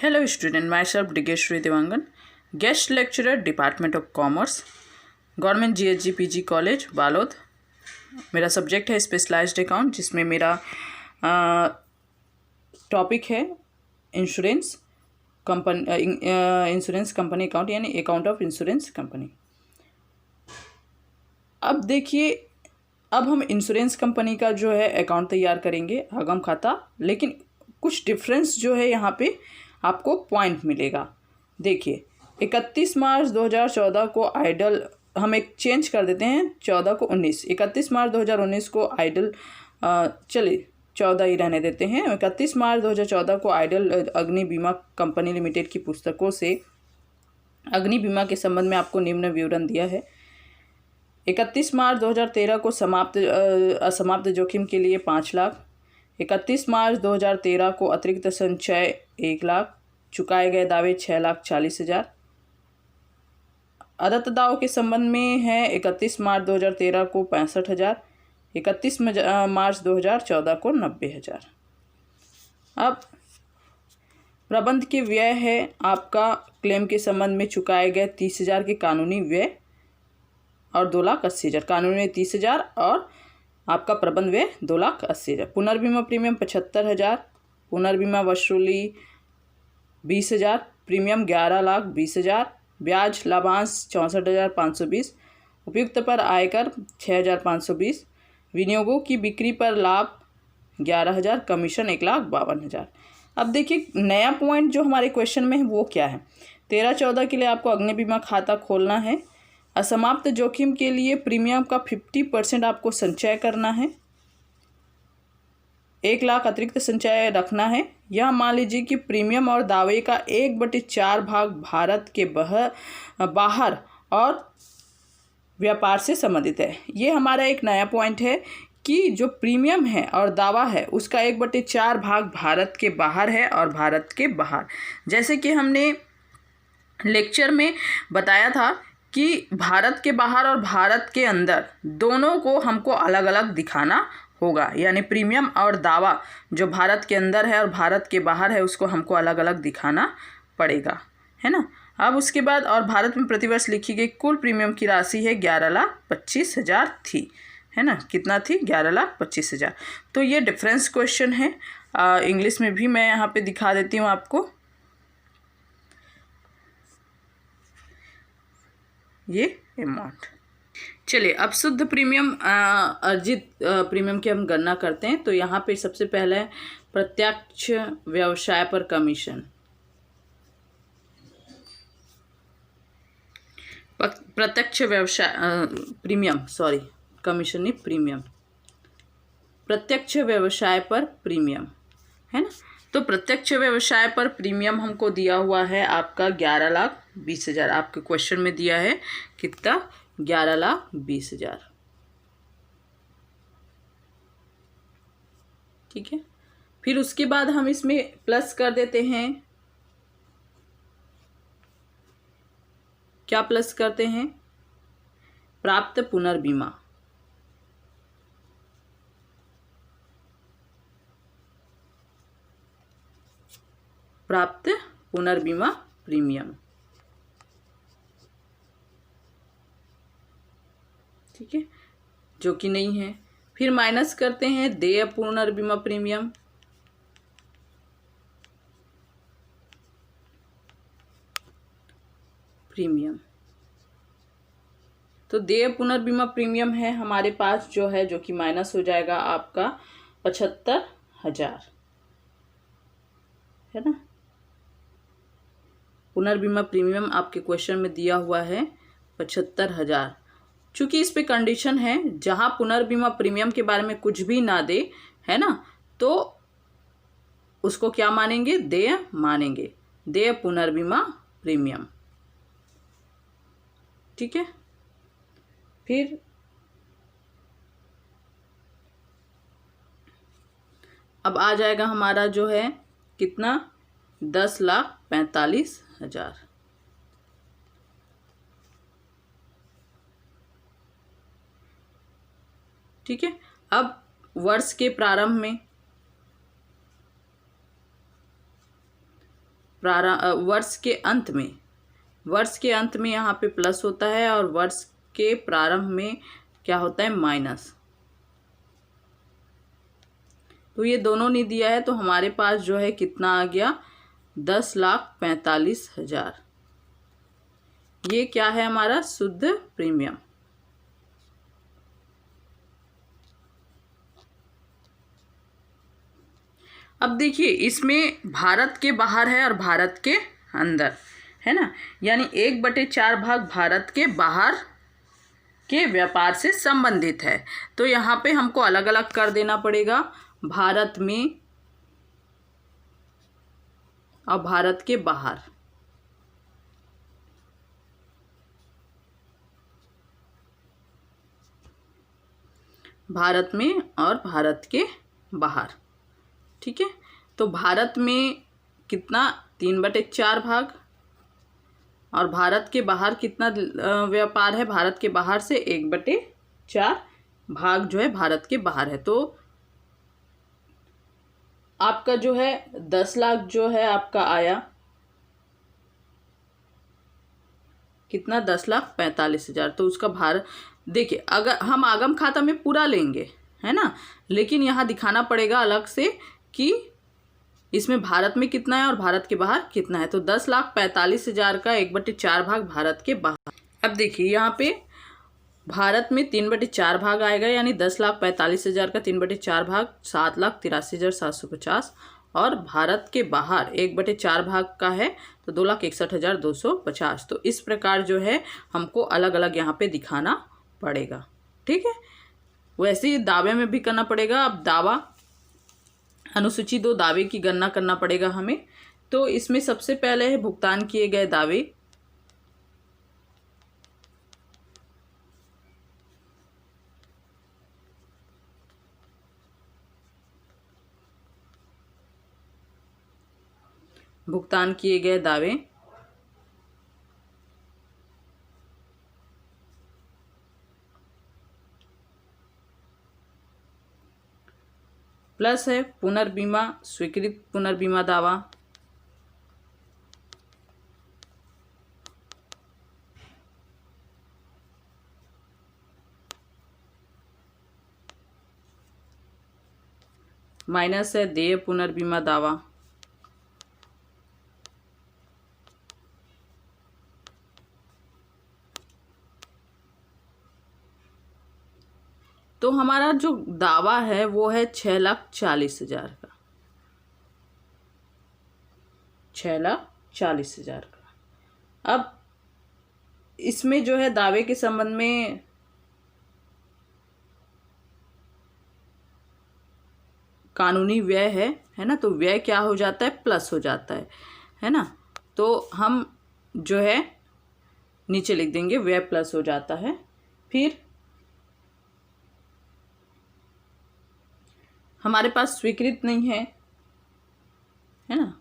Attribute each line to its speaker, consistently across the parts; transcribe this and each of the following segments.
Speaker 1: Hello student, myself Digeshri Devangan, guest lecturer, Department of Commerce, government GHG PG college Balod. मेरा subject है specialised account, जिसमें मेरा topic है insurance company account, यानी account of insurance company. अब देखिए, अब हम इंश्योरेंस कंपनी का जो है अकाउंट तैयार करेंगे, आगम खाता, लेकिन कुछ डिफरेंस जो है यहाँ पे आपको पॉइंट मिलेगा। देखिए, 31 मार्च 2014 को आइडल, हम एक चेंज कर देते हैं 14 को 19, 31 मार्च 2019 को आइडल, चलिए 14 ही रहने देते हैं। 31 मार्च 2014 को आइडल अग्नि बीमा कंपनी लिमिटेड की पुस्तकों से अग्नि बीमा के संबंध में आपको निम्न विवरण दिया है। 31 मार्च 2013 को असमाप्त जोखिम के लिए 5 लाख, 31 मार्च 2013 को अतिरिक्त संचय 1 लाख, चुकाए गए दावे 6,40,000। अदत्त दाव के संबंध में है 31 मार्च 2013 को 65,000, 31 मार्च 2014 को 90,000। अब प्रबंध के व्यय है आपका क्लेम के संबंध में चुकाए गए 30,000 के कानूनी व्यय और 2,80,000, कानूनी 30,000 और आपका प्रबंध व्यय 2,80,000। पुनर्बीमा प्रीमियम 75,000, पुनर्बीमा वसूली 20,000, प्रीमियम 11,20,000, ब्याज लाभांश 64,520, उपयुक्त पर आयकर 6,520, विनियोगों की बिक्री पर लाभ 11,000, कमीशन 1,52,000। अब देखिए, नया पॉइंट जो हमारे क्वेश्चन में है वो क्या है। 13-14 के लिए आपको अग्नि बीमा खाता खोलना है। असमाप्त जोखिम के लिए प्रीमियम का 50% आपको संचय करना है, 1 लाख अतिरिक्त संचय रखना है। यह मान लीजिए कि प्रीमियम और दावे का 1/4 भाग भारत के बाहर और व्यापार से संबंधित है। ये हमारा एक नया पॉइंट है कि जो प्रीमियम है और दावा है उसका 1/4 भाग भारत के बाहर है और भारत के बाहर। जैसे कि हमने लेक्चर में बताया था कि भारत के बाहर और भारत के अंदर दोनों को हमको अलग अलग दिखाना होगा, यानी प्रीमियम और दावा जो भारत के अंदर है और भारत के बाहर है उसको हमको अलग अलग दिखाना पड़ेगा, है ना। अब उसके बाद, और भारत में प्रतिवर्ष लिखी गई कुल प्रीमियम की राशि है 11,25,000 थी, है ना। कितना थी? 11,25,000। तो ये डिफरेंस क्वेश्चन है। इंग्लिश में भी मैं यहाँ पे दिखा देती हूँ आपको, ये अमाउंट। चलिए, अब शुद्ध प्रीमियम अर्जित प्रीमियम की हम गणना करते हैं। तो यहाँ पे सबसे पहले प्रत्यक्ष व्यवसाय पर कमीशन, प्रत्यक्ष व्यवसाय प्रीमियम, सॉरी कमीशन नहीं, प्रीमियम, प्रत्यक्ष व्यवसाय पर प्रीमियम, है ना। तो प्रत्यक्ष व्यवसाय पर प्रीमियम हमको दिया हुआ है आपका 11,20,000। आपके क्वेश्चन में दिया है कितना? 11,20,000। ठीक है। फिर उसके बाद हम इसमें प्लस कर देते हैं, क्या प्लस करते हैं? प्राप्त पुनर्बीमा, प्राप्त पुनर्बीमा प्रीमियम। ठीक है, जो कि नहीं है। फिर माइनस करते हैं देय पुनर्बीमा प्रीमियम, तो देय पुनर्बीमा प्रीमियम है हमारे पास जो है, जो कि माइनस हो जाएगा आपका 75,000, है ना। पुनर्बीमा प्रीमियम आपके क्वेश्चन में दिया हुआ है 75,000। चूंकि इस पे कंडीशन है, जहां पुनर्बीमा प्रीमियम के बारे में कुछ भी ना दे, है ना, तो उसको क्या मानेंगे? देय मानेंगे, देय पुनर्बीमा प्रीमियम। ठीक है। फिर अब आ जाएगा हमारा जो है कितना? 10,45,000। ठीक है। अब वर्ष के प्रारंभ में वर्ष के अंत में, वर्ष के अंत में यहाँ पे प्लस होता है और वर्ष के प्रारंभ में क्या होता है, माइनस। तो ये दोनों नहीं दिया है, तो हमारे पास जो है कितना आ गया, 10,45,000। ये क्या है, हमारा शुद्ध प्रीमियम। अब देखिए, इसमें भारत के बाहर है और भारत के अंदर है ना, यानी 1/4 भाग भारत के बाहर के व्यापार से संबंधित है। तो यहाँ पे हमको अलग अलग कर देना पड़ेगा, भारत में और भारत के बाहर। भारत में और भारत के बाहर, ठीक है। तो भारत में कितना, 3/4 भाग, और भारत के बाहर कितना व्यापार है, भारत के बाहर से 1/4 भाग जो है भारत के बाहर है। तो आपका जो है 10 लाख जो है आपका आया कितना, 10,45,000। तो उसका भारत, देखिए अगर हम आगम खाता में पूरा लेंगे है ना, लेकिन यहाँ दिखाना पड़ेगा अलग से कि इसमें भारत में कितना है और भारत के बाहर कितना है। तो 10,45,000 का 1/4 भाग भारत के बाहर। अब देखिए यहाँ पे भारत में 3/4 भाग आएगा, यानी 10,45,000 का 3/4 भाग 7,83,750, और भारत के बाहर 1/4 भाग का है तो 2,61,250। तो इस प्रकार जो है हमको अलग अलग यहाँ पे दिखाना पड़ेगा, ठीक है। वैसे ही दावे में भी करना पड़ेगा। अब दावा, अनुसूची 2 दावे की गणना करना पड़ेगा हमें। तो इसमें सबसे पहले है भुगतान किए गए दावे। भुगतान किए गए दावे, प्लस है पुनर्बीमा, स्वीकृत पुनर्बीमा दावा, माइनस है देय पुनर्बीमा दावा, तो हमारा जो दावा है वो है 6,40,000 का, 6,40,000 का। अब इसमें जो है दावे के संबंध में कानूनी व्यय है ना, तो व्यय क्या हो जाता है, प्लस हो जाता है ना। तो हम जो है नीचे लिख देंगे व्यय प्लस हो जाता है। फिर हमारे पास स्वीकृत नहीं है ना।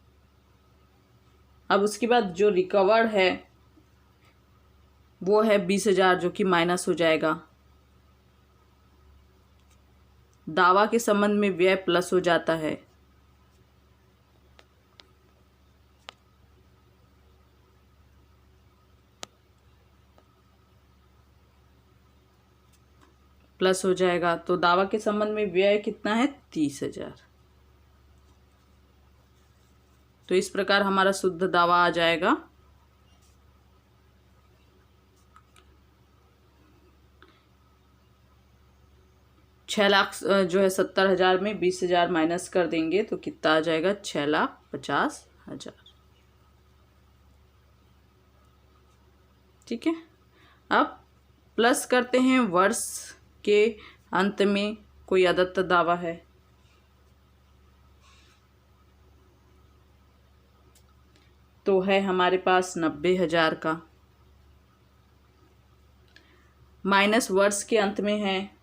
Speaker 1: अब उसके बाद जो रिकवर्ड है वो है 20,000, जो कि माइनस हो जाएगा। दावा के संबंध में व्यय प्लस हो जाता है। प्लस हो जाएगा, तो दावा के संबंध में व्यय कितना है, 30,000। तो इस प्रकार हमारा शुद्ध दावा आ जाएगा 6 लाख जो है 70,000 में 20,000 माइनस कर देंगे तो कितना आ जाएगा, 6,50,000। ठीक है। अब प्लस करते हैं वर्ष के अंत में कोई अदत्त दावा है, तो है हमारे पास 90,000 का, माइनस वर्ष के अंत में है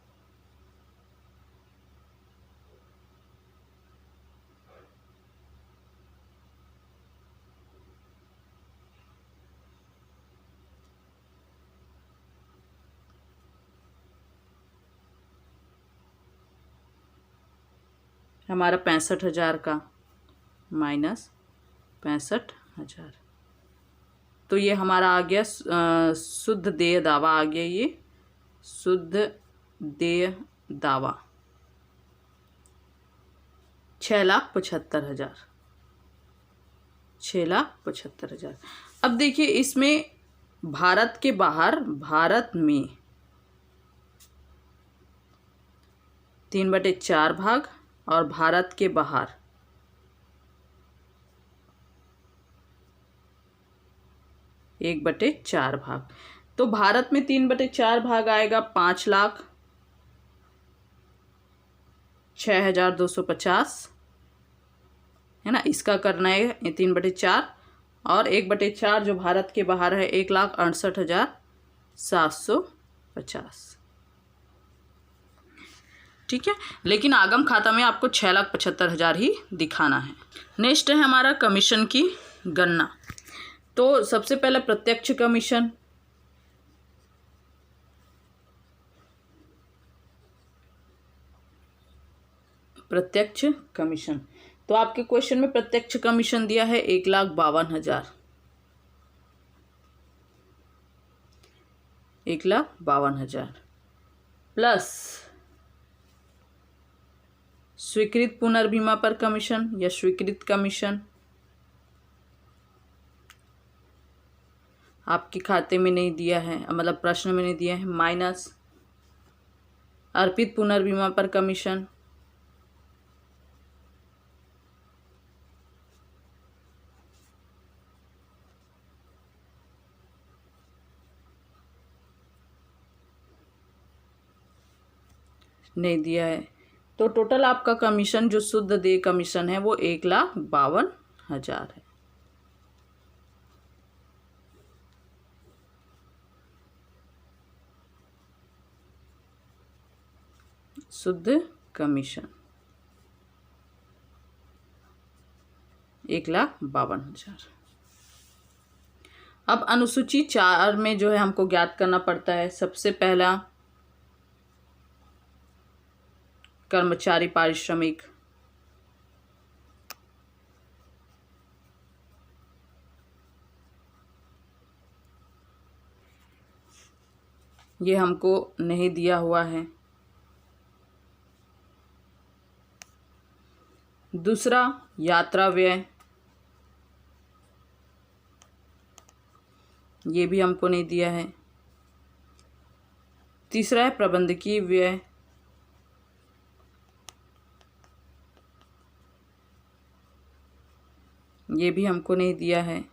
Speaker 1: हमारा 65,000 का, माइनस 65,000। 52,000। तो ये हमारा आ गया शुद्ध देय दावा आ गया, ये शुद्ध देय दावा 6,75,000, 6,75,000। अब देखिए इसमें भारत के बाहर, भारत में 3/4 भाग और भारत के बाहर 1/4 भाग। तो भारत में 3/4 भाग आएगा 5,06,250, है ना। इसका करना है 3/4 और 1/4 जो भारत के बाहर है 1,68,750। ठीक है, लेकिन आगम खाता में आपको 6,75,000 ही दिखाना है। नेक्स्ट है हमारा कमीशन की गणना। तो सबसे पहले प्रत्यक्ष कमीशन, प्रत्यक्ष कमीशन। तो आपके क्वेश्चन में प्रत्यक्ष कमीशन दिया है 1,52,000, 1,52,000 प्लस स्वीकृत पुनर्बीमा पर कमीशन या स्वीकृत कमीशन आपके खाते में नहीं दिया है, मतलब प्रश्न में नहीं दिया है, माइनस अर्पित पुनर्बीमा पर कमीशन, नहीं दिया है। तो टोटल आपका कमीशन जो शुद्ध देय कमीशन है वो 1,52,000 है। शुद्ध कमीशन 1,52,000। अब अनुसूची 4 में जो है हमको ज्ञात करना पड़ता है, सबसे पहला कर्मचारी पारिश्रमिक, ये हमको नहीं दिया हुआ है। दूसरा यात्रा व्यय, ये भी हमको नहीं दिया है। तीसरा है प्रबंधकीय व्यय, ये भी हमको नहीं दिया है।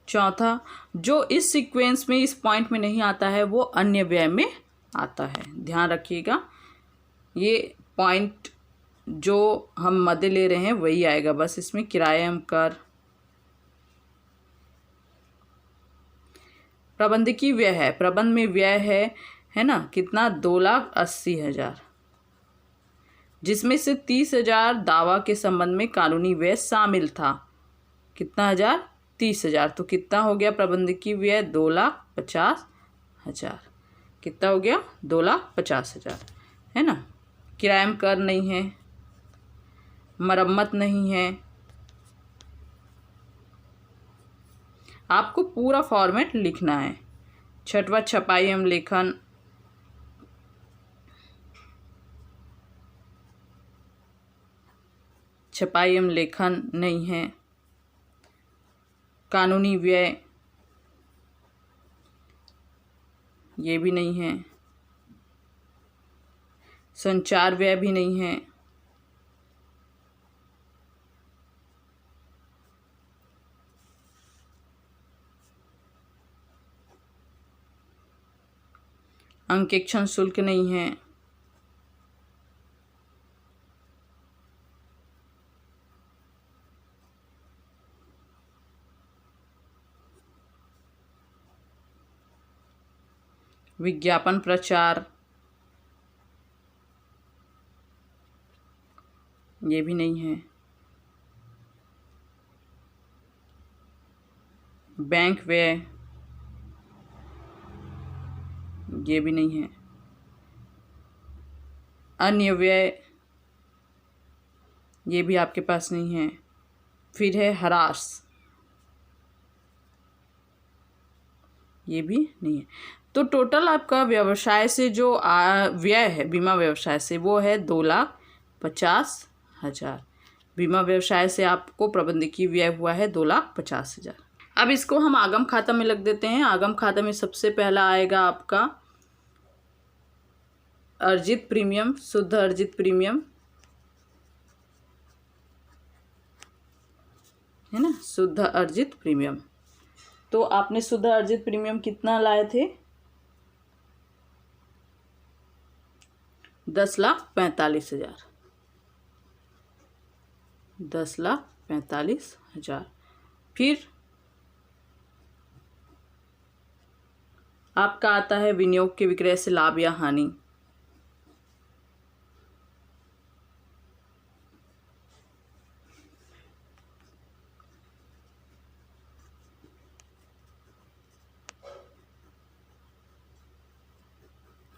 Speaker 1: चौथा, जो इस सीक्वेंस में, इस पॉइंट में नहीं आता है वो अन्य व्यय में आता है, ध्यान रखिएगा। ये पॉइंट जो हम मध्य ले रहे हैं वही आएगा, बस इसमें किराया एवं कर। प्रबंधकीय व्यय है, प्रबंध में व्यय है ना, कितना 2,80,000, जिसमें से 30,000 दावा के संबंध में कानूनी व्यय शामिल था। कितना हजार? 30,000। तो कितना हो गया प्रबंधकीय व्यय? 2,50,000। कितना हो गया? 2,50,000, है ना। किराया में कर नहीं है, मरम्मत नहीं है। आपको पूरा फॉर्मेट लिखना है। छठवां, छपाई एवं लेखन, छपाई एवं लेखन नहीं है। कानूनी व्यय, ये भी नहीं है। संचार व्यय भी नहीं है। अंकेक्षण शुल्क नहीं है। विज्ञापन प्रचार, ये भी नहीं है। बैंक व्यय, ये भी नहीं है। अन्य व्यय, ये भी आपके पास नहीं है। फिर है ह्रास, ये भी नहीं है। तो टोटल आपका व्यवसाय से जो व्यय है बीमा व्यवसाय से वो है 2,50,000। बीमा व्यवसाय से आपको प्रबंधकीय व्यय हुआ है 2,50,000। अब इसको हम आगम खाता में लग देते हैं। आगम खाता में सबसे पहला आएगा आपका अर्जित प्रीमियम, शुद्ध अर्जित प्रीमियम है ना, शुद्ध अर्जित प्रीमियम। तो आपने शुद्ध अर्जित प्रीमियम कितना लाए थे? 10,45,000। 10,45,000। फिर आपका आता है विनियोग के विक्रय से लाभ या हानि।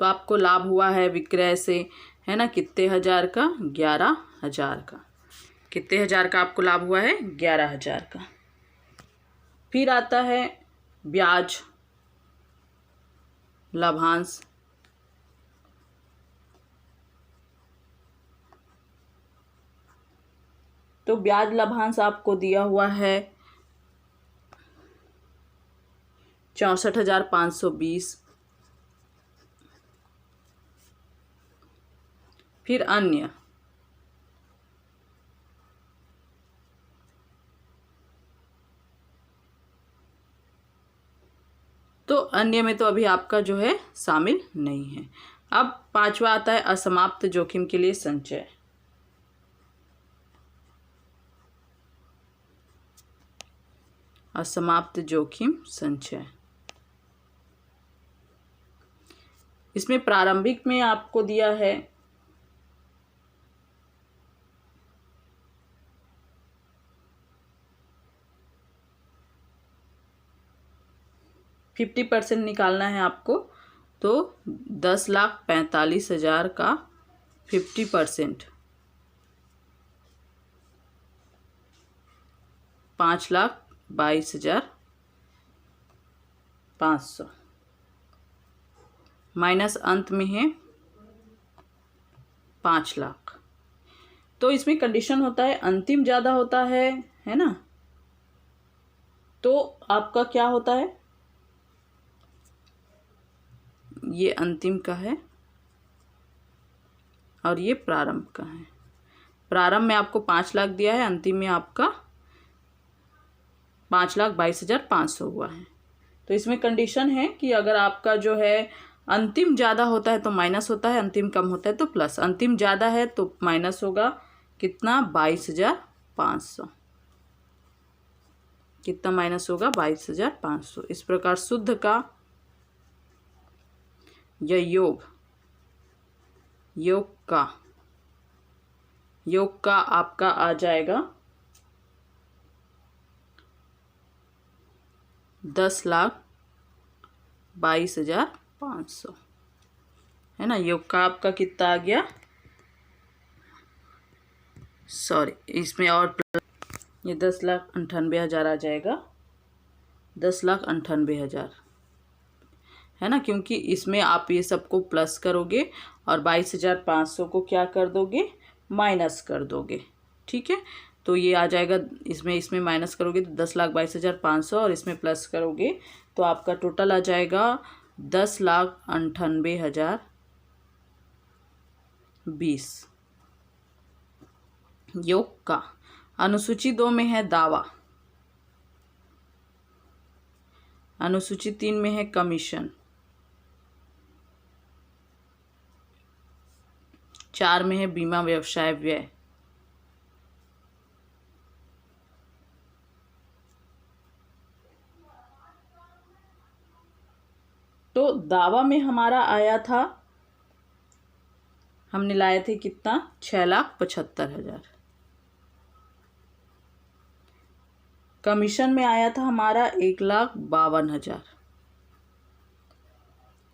Speaker 1: तो आपको लाभ हुआ है विक्रय से, है ना, कितने हजार का? 11,000 का। कितने हजार का आपको लाभ हुआ है? 11,000 का। फिर आता है ब्याज लाभांश। तो ब्याज लाभांश आपको दिया हुआ है 64,520। फिर अन्य, तो अन्य में तो अभी आपका जो है शामिल नहीं है। अब पांचवा आता है असमाप्त जोखिम के लिए संचय। असमाप्त जोखिम संचय, इसमें प्रारंभिक में आपको दिया है 50% निकालना है आपको। तो 10,45,000 का 50% 5,22,500 माइनस अंत में है 5 लाख। तो इसमें कंडीशन होता है अंतिम ज़्यादा होता है ना, तो आपका क्या होता है, ये अंतिम का है और ये प्रारंभ का है। प्रारंभ में आपको 5 लाख दिया है, अंतिम में आपका 5,22,500 हुआ है। तो इसमें कंडीशन है कि अगर आपका जो है अंतिम ज़्यादा होता है तो माइनस होता है, अंतिम कम होता है तो प्लस। अंतिम ज़्यादा है तो माइनस होगा कितना? 22,500। कितना माइनस होगा? 22,500। इस प्रकार शुद्ध का या योग का आपका आ जाएगा 10,22,500, है ना। योग का आपका कितना आ गया? सॉरी, इसमें और ये 10,98,000 आ जाएगा। 10,98,000, है ना, क्योंकि इसमें आप ये सबको प्लस करोगे और 22,500 को क्या कर दोगे? माइनस कर दोगे। ठीक है, तो ये आ जाएगा, इसमें माइनस करोगे तो 10,22,500 और इसमें प्लस करोगे तो आपका टोटल आ जाएगा 10,98,020। योग का अनुसूची 2 में है दावा, अनुसूची 3 में है कमीशन, 4 में है बीमा व्यवसाय व्यय, तो दावा में हमारा आया था, हमने लाए थे कितना? 6,75,000। कमीशन में आया था हमारा 1,52,000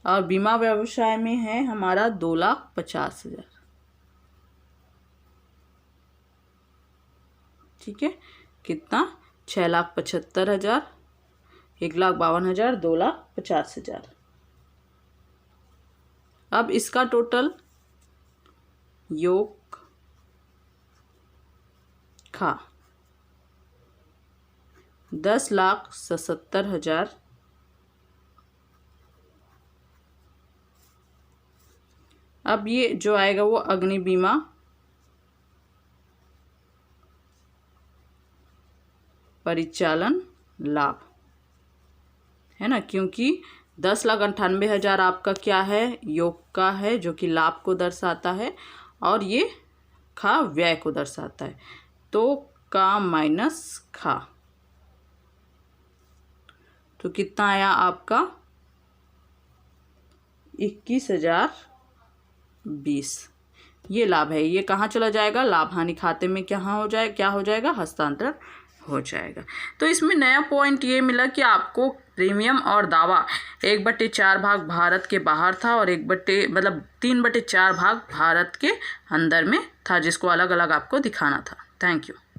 Speaker 1: और बीमा व्यवसाय में है हमारा 2,50,000। ठीक है, कितना, 6,75,000, 1,52,000, 2,50,000। अब इसका टोटल योग खा 10,77,000। अब ये जो आएगा वो अग्नि बीमा परिचालन लाभ है ना, क्योंकि 10,98,000 आपका क्या है, योग का है जो कि लाभ को दर्शाता है, और ये खा व्यय को दर्शाता है। तो का माइनस खा, तो कितना आया आपका 21,020। ये लाभ है, ये कहाँ चला जाएगा, लाभ हानि खाते में क्या हो जाएगा, हस्तांतरण हो जाएगा। तो इसमें नया पॉइंट ये मिला कि आपको प्रीमियम और दावा 1/4 भाग भारत के बाहर था और 3/4 भाग भारत के अंदर में था, जिसको अलग अलग आपको दिखाना था। Thank you.